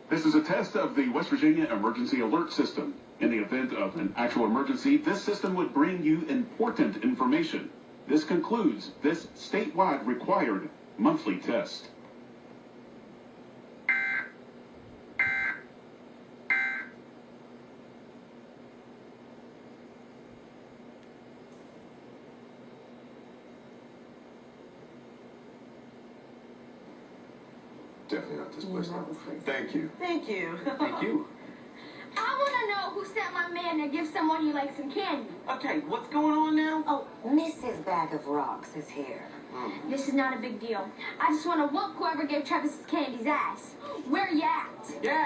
This is a test of the West Virginia Emergency Alert System. In the event of an actual emergency, this system would bring you important information. This concludes this statewide required monthly test. Definitely not this place now. Thank you. Thank you. Thank you. I want to know who sent my man to give someone you like some candy. Okay, what's going on now? Oh, Mrs. Bag of Rocks is here. This is not a big deal. I just want to whoop whoever gave Travis's candy's ass. Where are you?